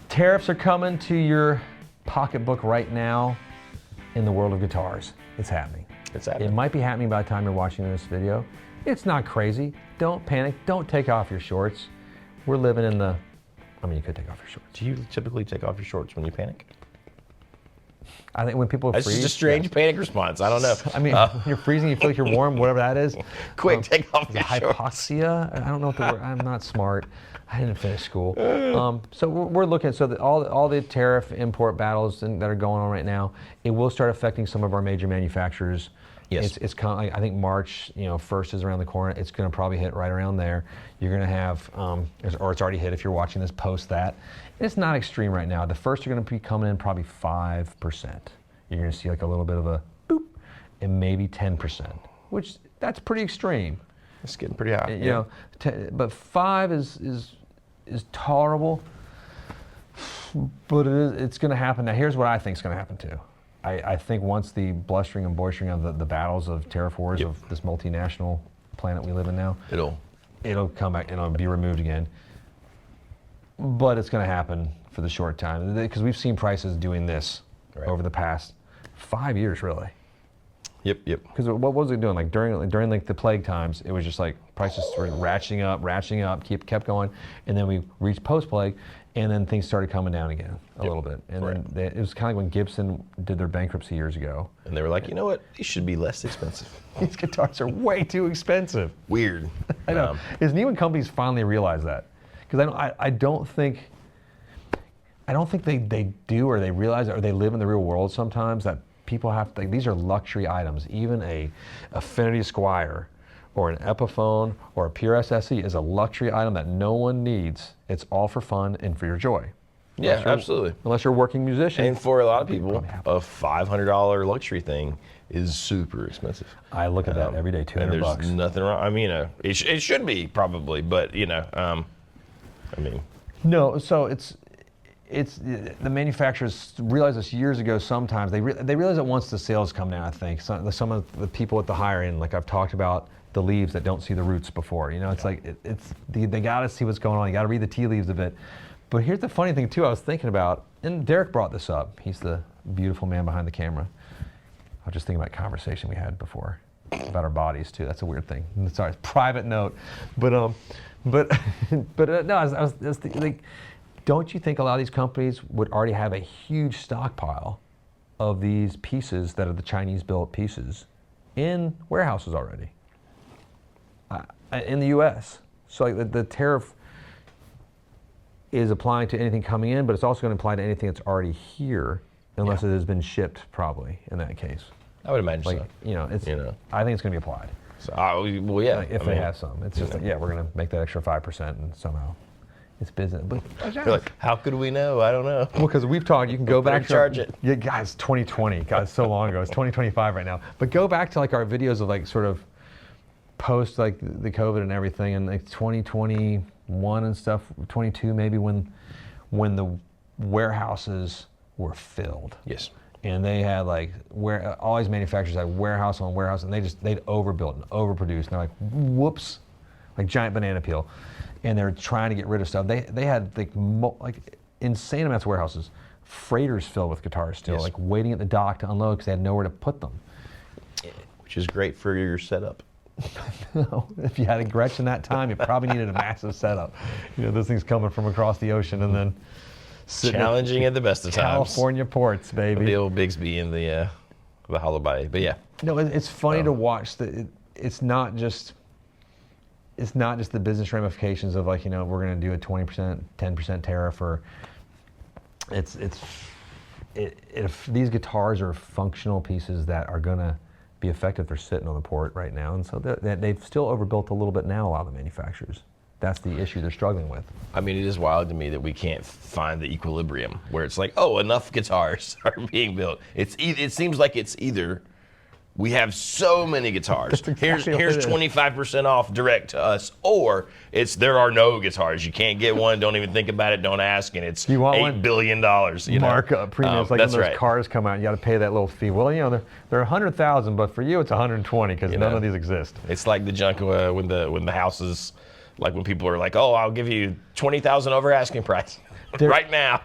Tariffs are coming to your pocketbook right now in the world of guitars. It's happening. It's happening. It might be happening by the time you're watching this video. It's not crazy. Don't panic. Don't take off your shorts. We're living in the, I mean, you could take off your shorts. Do you typically take off your shorts when you panic? I think when people That's freeze. just a strange panic response. I don't know. I mean, when you're freezing, you feel like you're warm, whatever that is. Quick, take off your shorts. Hypoxia? I don't know what the word, I'm not smart. I didn't finish school. So we're looking, so all the tariff import battles that are going on right now, it will start affecting some of our major manufacturers. Yes. It's kind of like, I think March, 1st is around the corner. It's going to probably hit right around there. You're going to have, or it's already hit if you're watching this post that. It's not extreme right now. The first are going to be coming in probably 5%. You're going to see like a little bit of a boop, and maybe 10%, which that's pretty extreme. It's getting pretty high. You know, but 5 is tolerable, but it's going to happen. Now, here's what I think is going to happen too. I think once the blustering and boistering of the battles of tariff wars of this multinational planet we live in now, it'll come back and it'll be removed again. But it's going to happen for the short time because we've seen prices doing this over the past 5 years, really. Yep. Because what was it doing? Like during like the plague times, it was just like prices were ratcheting up, kept going, and then we reached post-plague, and then things started coming down again a little bit. And then it was kind of like when Gibson did their bankruptcy years ago. And they were like, you know what? These should be less expensive. These guitars are way too expensive. Weird. I know. Is new companies finally realize that? Because I don't think they do, or they realize it, or they live in the real world sometimes that people have to, like, these are luxury items. Even a Affinity Squire or an Epiphone or a Pure SSE is a luxury item that no one needs. It's all for fun and for your joy. Yeah, absolutely. Unless you're a working musician. And for a lot of people, a $500 luxury thing is super expensive. I look at that every day, $200. And there's nothing wrong. I mean, it should be probably, but I mean. No, so it's the manufacturers realized this years ago. Sometimes they realize it once the sales come down. I think some of the people at the higher end, like I've talked about, the leaves that don't see the roots before. It's like they got to see what's going on. You got to read the tea leaves a bit. But here's the funny thing too. I was thinking about, and Derek brought this up. He's the beautiful man behind the camera. I was just thinking about a conversation we had before about our bodies too. That's a weird thing. Sorry, it's a private note. But no, I was thinking, like, don't you think a lot of these companies would already have a huge stockpile of these pieces that are the Chinese-built pieces in warehouses already in the U.S.? So like the tariff is applying to anything coming in, but it's also going to apply to anything that's already here, unless it has been shipped, probably, in that case. I would imagine so. I think it's going to be applied. So, well, yeah. If they have some. It's just, we're going to make that extra 5% and somehow it's business. But like, how could we know? I don't know. Well, because we've talked, you can go back to charge it. Yeah, guys, 2020. God, so long ago. It's 2025 right now. But go back to like our videos of like sort of post like the COVID and everything, and like 2021 and stuff, 22 maybe, when the warehouses were filled. Yes. And they had like all these manufacturers had warehouse on warehouse, and they'd overbuilt and overproduced. And they're like, whoops, like giant banana peel. And they're trying to get rid of stuff. They had like insane amounts of warehouses, freighters filled with guitars still, like waiting at the dock to unload because they had nowhere to put them. Which is great for your setup. No, if you had a Gretchen that time, you probably needed a massive setup. Those things coming from across the ocean and then challenging at the best of times. California ports, baby. The old Bigsby in the hollow body, but yeah. No, it's funny to watch. It's not just the business ramifications of like, we're going to do a 20%, 10% tariff, or if these guitars are functional pieces that are going to be effective, they're sitting on the port right now, and so they've still overbuilt a little bit now. A lot of the manufacturers. That's the issue they're struggling with. I mean, it is wild to me that we can't find the equilibrium where it's like, enough guitars are being built. It seems like it's either we have so many guitars, here's 25% off direct to us, or it's there are no guitars. You can't get one, don't even think about it, don't ask, and it's $8 billion. Markup premium. It's like when those cars come out, you got to pay that little fee. Well, they're 100,000, but for you it's 120 because none of these exist. It's like the junk when the houses Like when people are like, "Oh, I'll give you 20,000 over asking price right now."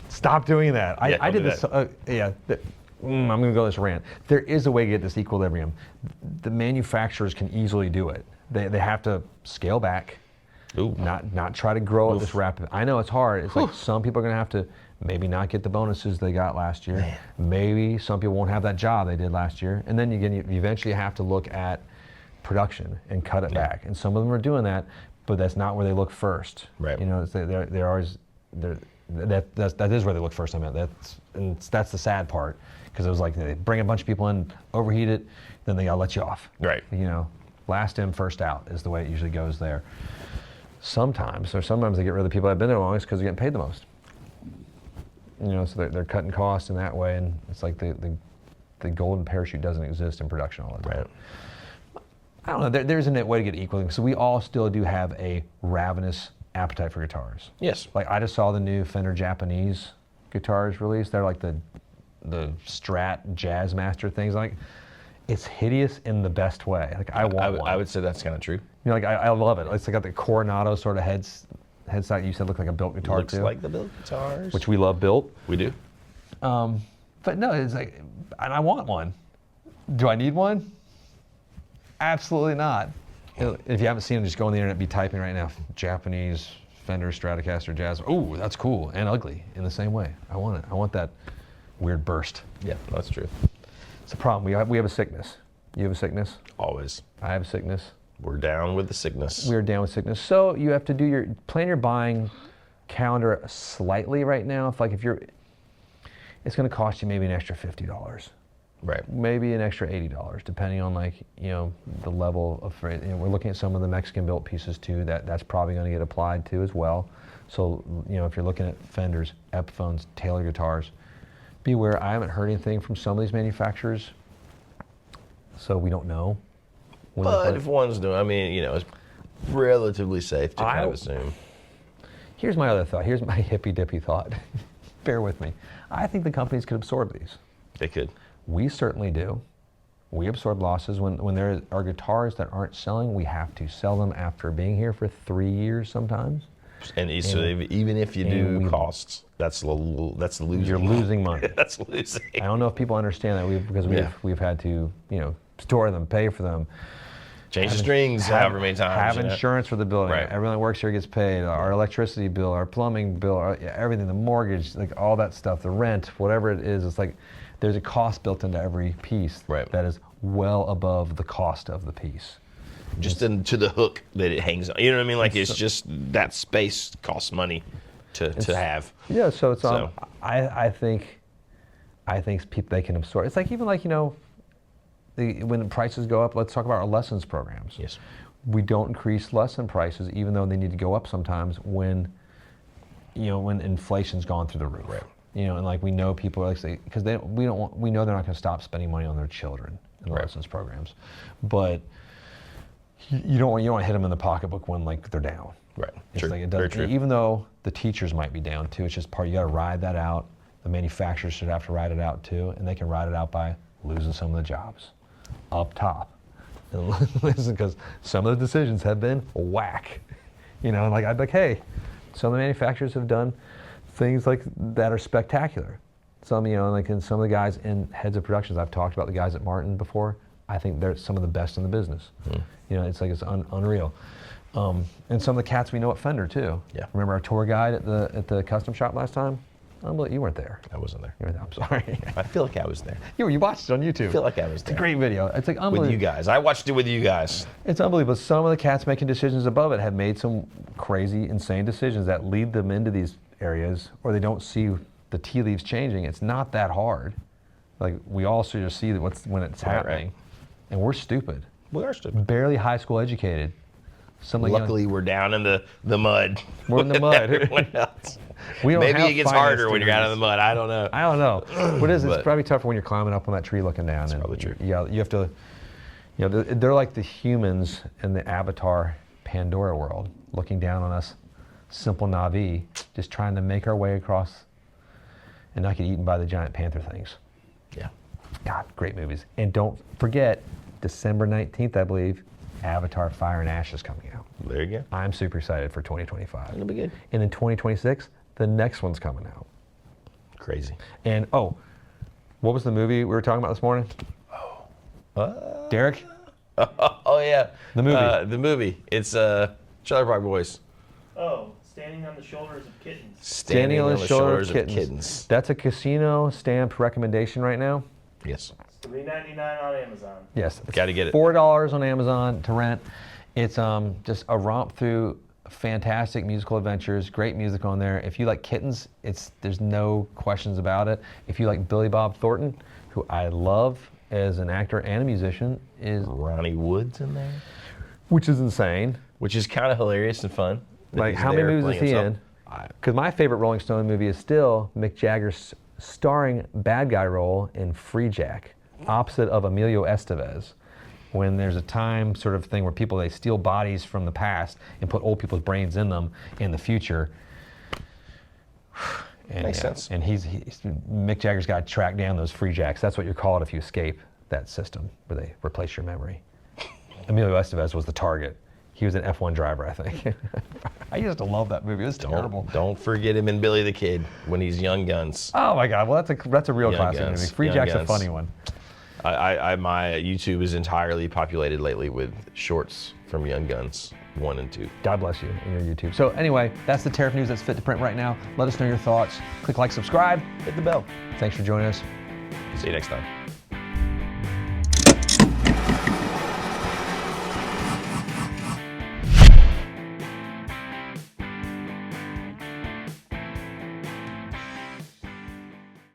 Stop doing that. Yeah, I did this. I'm going to go this rant. There is a way to get this equilibrium. The manufacturers can easily do it. They have to scale back, Ooh. not try to grow at this rapid. I know it's hard. It's like some people are going to have to maybe not get the bonuses they got last year. Man. Maybe some people won't have that job they did last year. And then you eventually have to look at production and cut it back. And some of them are doing that, but that's not where they look first. Right. You know, they're always that is where they look first. I meant that's the sad part, because it was like they bring a bunch of people in, overheat it, then they gotta let you off. Right. You know, last in, first out is the way it usually goes there. Sometimes they get rid of the people that have been there longest because they're getting paid the most. You know, so they're cutting costs in that way, and it's like the golden parachute doesn't exist in production all the time. Right. I don't know. There isn't a way to get equally. So we all still do have a ravenous appetite for guitars. Yes. Like I just saw the new Fender Japanese guitars released. They're like the Strat Jazzmaster things. Like, it's hideous in the best way. Like I want one. I would say that's kind of true. You know, like I love it. It's got the Coronado sort of headset. You said looked like a built guitar Looks too. like the built guitars. Which we love built. We do. But no, it's like, and I want one. Do I need one? Absolutely not. If you haven't seen them, just go on the internet, be typing right now, Japanese Fender Stratocaster Jazz. Oh, that's cool and ugly in the same way. I want it. I want that weird burst. Yeah, that's true. It's a problem. We have a sickness. You have a sickness? Always. I have a sickness. We're down with the sickness. We are down with sickness. So you have to plan your buying calendar slightly right now. It's going to cost you maybe an extra $50. Right. Maybe an extra $80, depending on the level of freight. You know, we're looking at some of the Mexican built pieces too. That's probably going to get applied to as well. So if you're looking at Fenders, Epiphones, Taylor guitars, be aware. I haven't heard anything from some of these manufacturers, so we don't know. But if one's doing, it's relatively safe to kind of assume. Here's my other thought. Here's my hippy dippy thought. Bear with me. I think the companies could absorb these. They could. We certainly do. We absorb losses. When there are guitars that aren't selling, we have to sell them after being here for 3 years sometimes. And even if you do costs, that's losing. You're losing money. That's losing. I don't know if people understand that because we've had to store them, pay for them, change the strings however many times. Have insurance for the building. Right. Everyone that works here gets paid. Our electricity bill, our plumbing bill, everything, the mortgage, like all that stuff, the rent, whatever it is. It's like there's a cost built into every piece that is well above the cost of the piece. Just into the hook that it hangs on. You know what I mean? Like it's just that space costs money to have. Yeah, so it's I think people, they can absorb. It's like even when the prices go up, let's talk about our lessons programs. Yes. We don't increase lesson prices even though they need to go up sometimes when inflation's gone through the roof. Right. And like we know people are like because we know they're not going to stop spending money on their children in the lessons programs, but you don't want to hit them in the pocketbook when they're down. Right. It's true. Like it does, very true. Even though the teachers might be down too, it's just part. You got to ride that out. The manufacturers should have to ride it out too, and they can ride it out by losing some of the jobs up top. And listen, because some of the decisions have been whack. I'd be like, hey, some of the manufacturers have done things like that are spectacular. Some, and some of the guys in heads of productions, I've talked about the guys at Martin before. I think they're some of the best in the business. It's like it's unreal. And some of the cats we know at Fender too. Yeah. Remember our tour guide at the custom shop last time? You weren't there. I wasn't there. You weren't there. I'm sorry. I feel like I was there. You watched it on YouTube. I feel like I was there. It's a great video. It's like unbelievable. With you guys. I watched it with you guys. It's unbelievable. Some of the cats making decisions above it have made some crazy, insane decisions that lead them into these areas, or they don't see the tea leaves changing. It's not that hard. Like we all should just see when it's happening. Right. And we're stupid. We are stupid. Barely high school educated. Luckily, we're down in the mud. We're in the mud. Everyone else. Maybe it gets harder when you're out of the mud. I don't know. What is it? It's probably tougher when you're climbing up on that tree looking down. That's probably true. Yeah, you have to. They're like the humans in the Avatar Pandora world, looking down on us, simple Na'vi, just trying to make our way across, and not get eaten by the giant panther things. Yeah. God, great movies. And don't forget, December 19th, I believe, Avatar: Fire and Ash is coming out. There you go. I'm super excited for 2025. It'll be good. And in 2026, the next one's coming out. Crazy. And what was the movie we were talking about this morning? Derek? Oh yeah. The movie. The movie. It's Trailer Park Boys. Oh, Standing on the Shoulders of Kittens. Standing on the Shoulders of Kittens. That's a casino stamped recommendation right now. Yes. $3.99 on Amazon. Yes. Gotta get it. $4 on Amazon to rent. It's just a romp through fantastic musical adventures, great music on there. If you like kittens, there's no questions about it. If you like Billy Bob Thornton, who I love as an actor and a musician, is Ronnie Wood's in there, which is insane. which is kind of hilarious and fun. Like, how many movies is he in? Because my favorite Rolling Stone movie is still Mick Jagger's starring bad guy role in Free Jack, opposite of Emilio Estevez, when there's a time sort of thing where they steal bodies from the past and put old people's brains in them in the future. And, Makes sense. And Mick Jagger's got to track down those Free Jacks. That's what you're called if you escape that system where they replace your memory. Emilio Estevez was the target. He was an F1 driver, I think. I used to love that movie. It was terrible. Don't forget him in Billy the Kid when he's Young Guns. Oh my God! Well, that's a real Young classic Guns. movie. Free Young Jack's Guns. a funny one. My YouTube is entirely populated lately with shorts from Young Guns 1 and 2. God bless you and your YouTube. So anyway, that's the tariff news that's fit to print right now. Let us know your thoughts. Click like, subscribe, hit the bell. Thanks for joining us. See you next time.